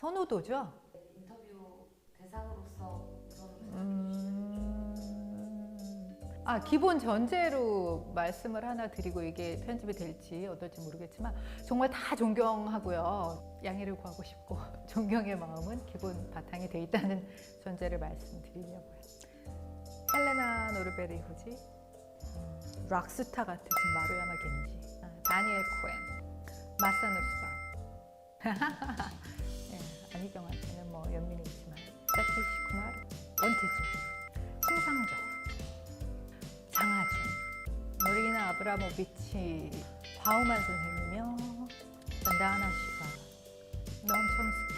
선호도죠. 인터뷰 대상으로서 우선으로 기본 전제로 말씀을 하나 드리고 이게 편집이 될지 어떨지 모르겠지만 정말 다 존경하고요. 양해를 구하고 싶고 존경의 마음은 기본 바탕이 돼 있다는 전제를 말씀드리려고요. 헬레나 노르베리 후지, 락스타 같으신 마루야마 겐지, 다니엘 코엔, 마사노 스바, 네, 안희경한테는 뭐 연민이 있지만 사키 시쿠마루, 원태주, 심상정, 장하준, 머리나 아브라모비치, 바우만 선생님이요, 반다하나 씨가, 노암 촘스키,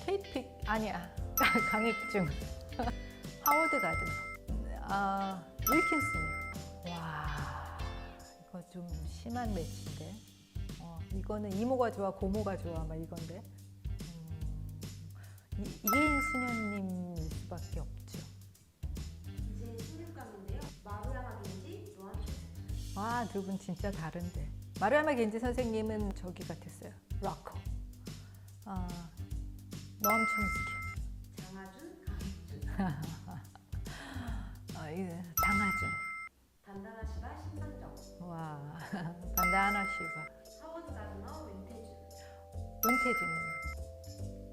케이트 아니야 강익중, 하워드 가드너, 윌킨슨이요. 와, 이거 좀 심한 매치인데. 이거는 이모가 좋아 고모가 좋아 막 이건데. 이혜인 수녀님일 수밖에 없죠. 이제 16강인데요. 마루야마 겐지, 노안 촘스키. 와, 두 분 진짜 다른데. 마루야마 겐지 선생님은 저기 같았어요. 락커. 노암 촘스키. 장하준, 강익준. 장하준. 반다나시바, 심상정. 와, 반다하나 씨가. 하워드 가드너, 윈태준. 은태준.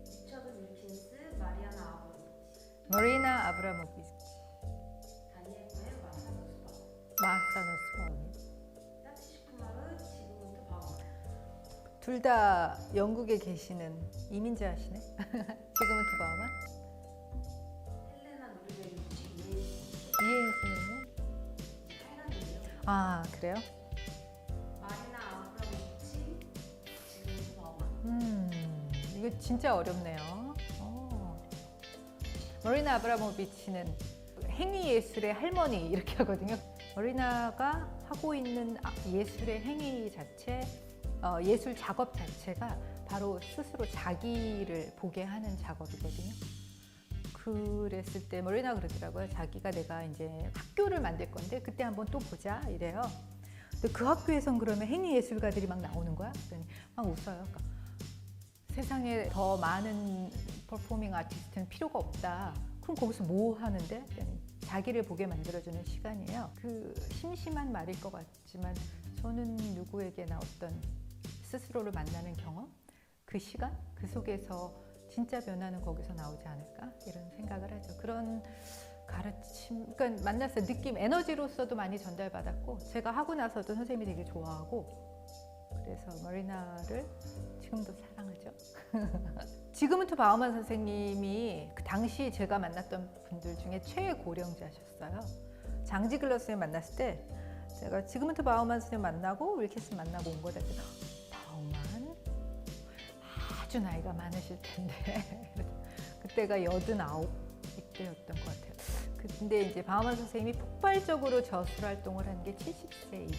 리처드 윌킨스, 마리아나 아브라모비치. 머리나 아브라모비치. 다니엘 코엔, 마사노 스바. 마사노 스파우니. 사키 시쿠마루, 지금부터 바우만. 둘 다 영국에 계시는 이민자시네. 지금은 투바우만. 헬레나 노르베리 후지, 이혜인. 이혜인 선생님. 타이란드인데요. 그래요? 마리나 아브라모비치, 지금부터 바우만. 이거 진짜 어렵네요. 머리나 아브라모비치는 행위 예술의 할머니 이렇게 하거든요. 머리나가 하고 있는 예술의 행위 자체, 예술 작업 자체가 바로 스스로 자기를 보게 하는 작업이거든요. 그랬을 때 머리나 그러더라고요. 자기가 내가 이제 학교를 만들 건데 그때 한번 또 보자 이래요. 근데 그 학교에선 그러면 행위 예술가들이 막 나오는 거야. 그랬더니 막 웃어요. 그러니까 세상에 더 많은 퍼포밍 아티스트는 필요가 없다. 그럼 거기서 뭐 하는데? 그랬더니 자기를 보게 만들어주는 시간이에요. 그 심심한 말일 것 같지만 저는 누구에게나 어떤 스스로를 만나는 경험, 그 시간, 그 속에서 진짜 변화는 거기서 나오지 않을까 이런 생각을 하죠. 그런 가르침, 그러니까 만났을 때 느낌, 에너지로서도 많이 전달받았고 제가 하고 나서도 선생님이 되게 좋아하고 그래서 머리나를 지금도 사랑하죠. 지금은 또 바우만 선생님이 그 당시 제가 만났던 분들 중에 최고령자셨어요. 장지 글러스를 만났을 때 제가 지금은 또 바우만 선생님 만나고 윌킨슨 만나고 온 거다. 바우만 아주 나이가 많으실 텐데 그때가 89 이때였던 것 같아요. 근데 이제 바우만 선생님이 폭발적으로 저술 활동을 한 게 70세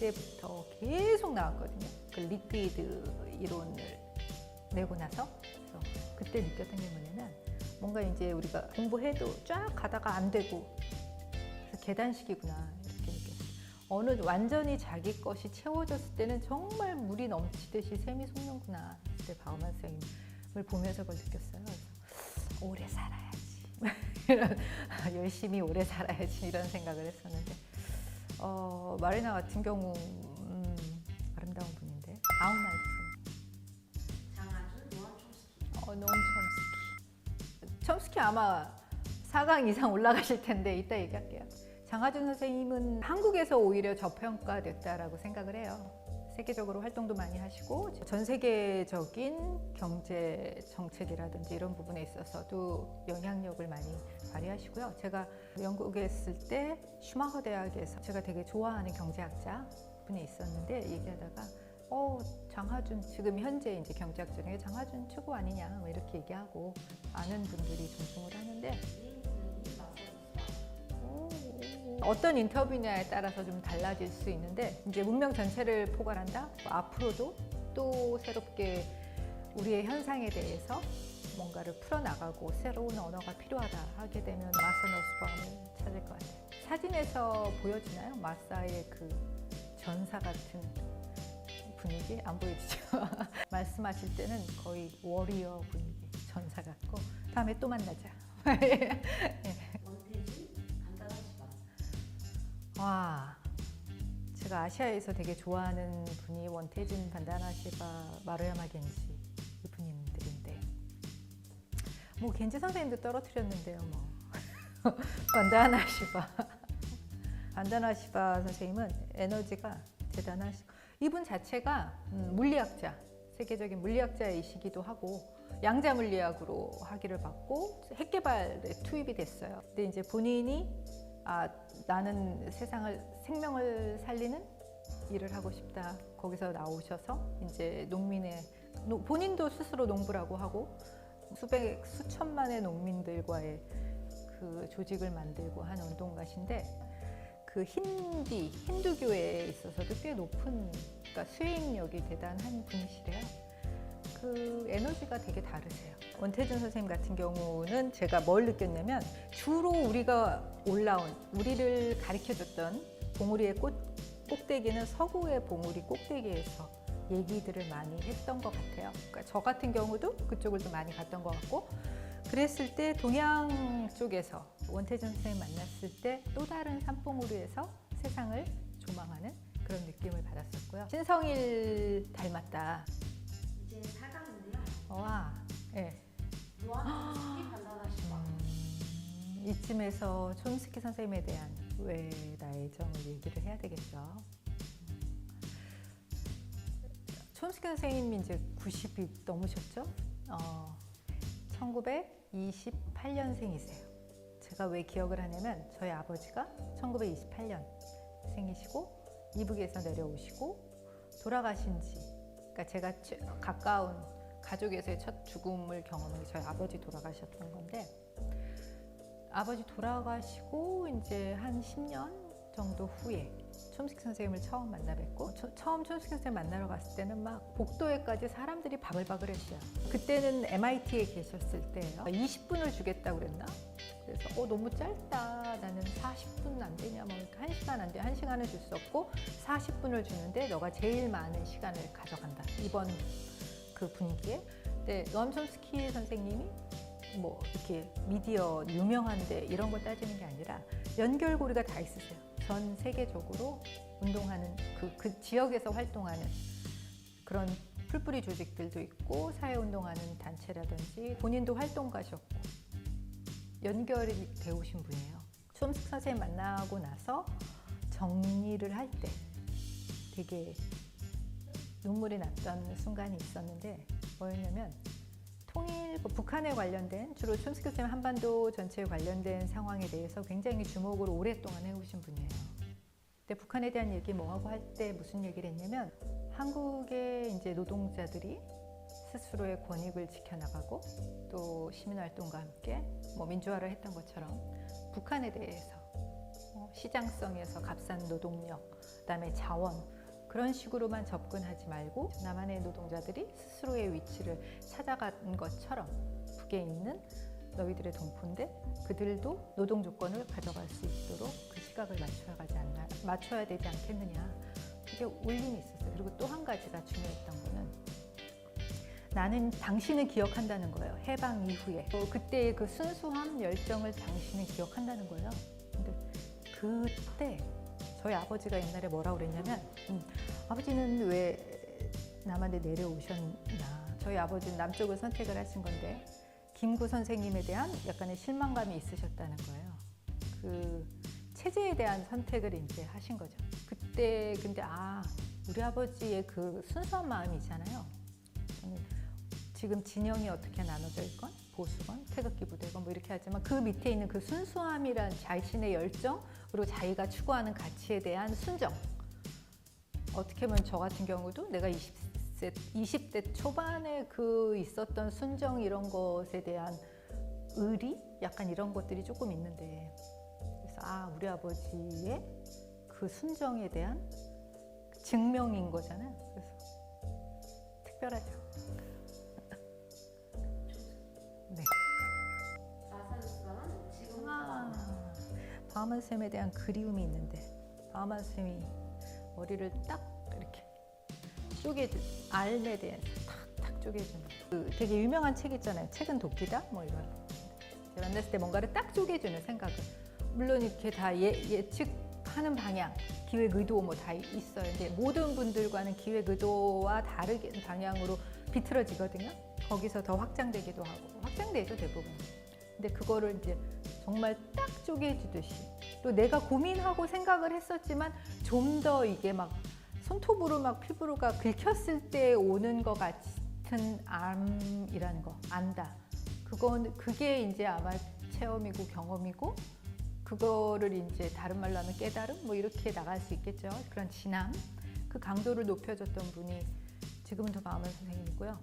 때부터 계속 나왔거든요. 그 리퀴드 이론을 내고 나서 그래서 그때 느꼈던 게 뭐냐면 뭔가 이제 우리가 공부해도 쫙 가다가 안 되고 그래서 계단식이구나 이렇게 느꼈어요. 어느 완전히 자기 것이 채워졌을 때는 정말 물이 넘치듯이 샘이 솟는구나. 그때 바우만 선생님을 보면서 그걸 느꼈어요. 그래서 오래 살아야지. 열심히 오래 살아야지 이런 생각을 했었는데 마리나 같은 경우 아름다운 분인데 아우만 선생님. 장하준, 노안 촘스키. 노암 촘스키. 촘스키 아마 4강 이상 올라가실 텐데 이따 얘기할게요. 장하준 선생님은 한국에서 오히려 저평가됐다라고 생각을 해요. 세계적으로 활동도 많이 하시고 전 세계적인 경제 정책이라든지 이런 부분에 있어서도 영향력을 많이 발휘하시고요. 제가 영국에 있을 때 슈마허 대학에서 제가 되게 좋아하는 경제학자 분이 있었는데 얘기하다가 장하준 지금 현재 이제 경제학자 중에 장하준 최고 아니냐 뭐 이렇게 얘기하고 많은 분들이 존중을 하는데 이혜인 선생님, 마사노 스바. 어떤 인터뷰냐에 따라서 좀 달라질 수 있는데 이제 문명 전체를 포괄한다. 앞으로도 또 새롭게 우리의 현상에 대해서 뭔가를 풀어나가고 새로운 언어가 필요하다 하게 되면 마사 노스밤을 찾을 것 같아요. 사진에서 보여지나요? 마사의 그 전사 같은 분위기 안 보이시죠? 말씀하실 때는 거의 워리어 분위기, 전사 같고 다음에 또 만나자. 원태진 간단하시바. 와, 제가 아시아에서 되게 좋아하는 분이 원태진 반다나시바 마루야마 겐지 이분들인데 뭐 겐지 선생님도 떨어뜨렸는데요 뭐. 반다나시바 선생님은 에너지가 대단하시고 이분 자체가 물리학자, 세계적인 물리학자이시기도 하고 양자 물리학으로 학위를 받고 핵 개발에 투입이 됐어요. 근데 이제 본인이 나는 생명을 살리는 일을 하고 싶다. 거기서 나오셔서 이제 본인도 스스로 농부라고 하고 수천만의 농민들과의 그 조직을 만들고 한 운동가신데 그 힌두교에 있어서도 꽤 높은 그러니까 수행력이 대단한 분이시래요. 그 에너지가 되게 다르세요. 원태준 선생님 같은 경우는 제가 뭘 느꼈냐면 주로 우리를 가르쳐줬던 봉우리의 꼭대기는 서구의 봉우리 꼭대기에서 얘기들을 많이 했던 것 같아요. 그러니까 저 같은 경우도 그쪽을 좀 많이 갔던 것 같고 그랬을 때 동양 쪽에서 원태준 선생님 만났을 때 또 다른 산봉우리에서 세상을 조망하는 그런 느낌을 받았었고요. 신성일 닮았다. 이제 4강인데요. 와, 네. 노안 촘스키 간단하시바. 이쯤에서 촘스키 선생님에 대한 나의 애정을 얘기를 해야 되겠죠. 촘스키 선생님이 이제 90이 넘으셨죠? 1928년생이세요. 제가 왜 기억을 하냐면 저희 아버지가 1928년 생이시고 이북에서 내려오시고 돌아가신 지 그러니까 제가 가까운 가족에서의 첫 죽음을 경험한 게 저희 아버지 돌아가셨던 건데 아버지 돌아가시고 이제 한 10년 정도 후에 촘스키 선생님을 처음 만나 뵙고 처음 촘스키 선생님 만나러 갔을 때는 막 복도에까지 사람들이 바글바글했어요. 그때는 MIT에 계셨을 때예요. 20분을 주겠다고 그랬나? 그래서 너무 짧다. 나는 40분 안 되냐? 뭐 1시간 안 돼. 1시간을 줄 수 없고 40분을 주는데 너가 제일 많은 시간을 가져간다. 이번 그 분위기에. 근데 노암 촘스키 선생님이 뭐 이렇게 미디어 유명한데 이런 걸 따지는 게 아니라 연결고리가 다 있으세요. 전 세계적으로 운동하는 그 지역에서 활동하는 그런 풀뿌리 조직들도 있고 사회운동하는 단체라든지 본인도 활동가셨고 연결이 되오신 분이에요. 촘스키 선생님 만나고 나서 정리를 할 때 되게 눈물이 났던 순간이 있었는데 뭐였냐면 북한에 관련된 주로 촘스키 선생님 한반도 전체에 관련된 상황에 대해서 굉장히 주목을 오랫동안 해오신 분이에요. 근데 북한에 대한 얘기 뭐하고 할 때 무슨 얘기를 했냐면 한국의 이제 노동자들이 스스로의 권익을 지켜나가고 또 시민활동과 함께 뭐 민주화를 했던 것처럼 북한에 대해서 시장성에서 값싼 노동력, 그다음에 자원 그런 식으로만 접근하지 말고 남한의 노동자들이 스스로의 위치를 찾아간 것처럼 북에 있는 너희들의 동포인데 그들도 노동 조건을 가져갈 수 있도록 그 시각을 맞춰야 되지 않겠느냐. 그게 울림이 있었어요. 그리고 또 한 가지가 중요했던 거는 나는 당신을 기억한다는 거예요. 해방 이후에. 그때의 그 순수함, 열정을 당신은 기억한다는 거예요. 근데 그때 저희 아버지가 옛날에 뭐라고 그랬냐면 아버지는 왜 남한테 내려오셨나. 저희 아버지는 남쪽을 선택을 하신 건데 김구 선생님에 대한 약간의 실망감이 있으셨다는 거예요. 그 체제에 대한 선택을 이제 하신 거죠. 그때 근데 우리 아버지의 그 순수한 마음이잖아요. 저는 지금 진영이 어떻게 나눠져 있건 보수건 태극기 부대건 뭐 이렇게 하지만 그 밑에 있는 그 순수함이란 자신의 열정 그리고 자기가 추구하는 가치에 대한 순정. 어떻게 보면 저 같은 경우도 내가 20대 초반에 그 있었던 순정 이런 것에 대한 의리? 약간 이런 것들이 조금 있는데 그래서 우리 아버지의 그 순정에 대한 증명인 거잖아요. 그래서 특별하죠. 네. 마사루스는 지금 바하마 쌤에 대한 그리움이 있는데 바하마 쌤이 머리를 딱 이렇게 알에 대해서 탁탁 쪼개주는. 그 되게 유명한 책 있잖아요. 책은 도끼다 뭐 이런. 제가 만났을 때 뭔가를 딱 쪼개주는 생각을. 물론 이렇게 다 예측하는 방향, 기획 의도 뭐 다 있어요. 근데 모든 분들과는 기획 의도와 다르게 방향으로 비틀어지거든요. 거기서 더 확장되기도 하고 확장되죠 대부분. 근데 그거를 이제 정말 딱 쪼개주듯이 또 내가 고민하고 생각을 했었지만 좀 더 이게 막 손톱으로 막 피부가 긁혔을 때 오는 것 같은 암이라는 거 안다. 그게 이제 아마 체험이고 경험이고 그거를 이제 다른 말로 하면 깨달음 뭐 이렇게 나갈 수 있겠죠. 그런 진함 그 강도를 높여줬던 분이 지금은 더 마음의 선생님이고요.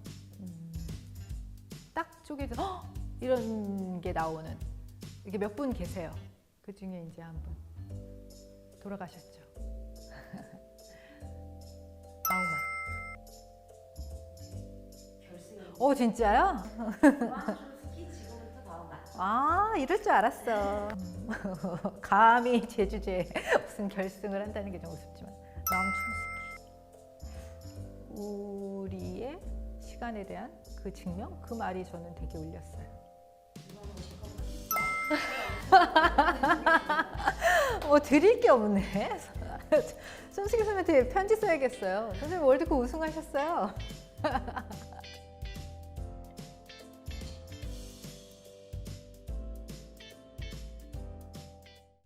딱 쪼개서 이런 게 나오는 이게 몇 분 계세요. 그 중에 이제 한 분 돌아가셨죠. 아우만. 결승이. 진짜요? 스키 지금부터 나온다. 아 이럴 줄 알았어. 감히 제 주제에 무슨 결승을 한다는 게 좀 우습지만 마음 춤스키. 우리의 시간에 대한 그 증명 그 말이 저는 되게 울렸어요. 뭐 드릴 게 없네. 손수기 선생님한테 편지 써야겠어요. 선생님 월드컵 우승하셨어요.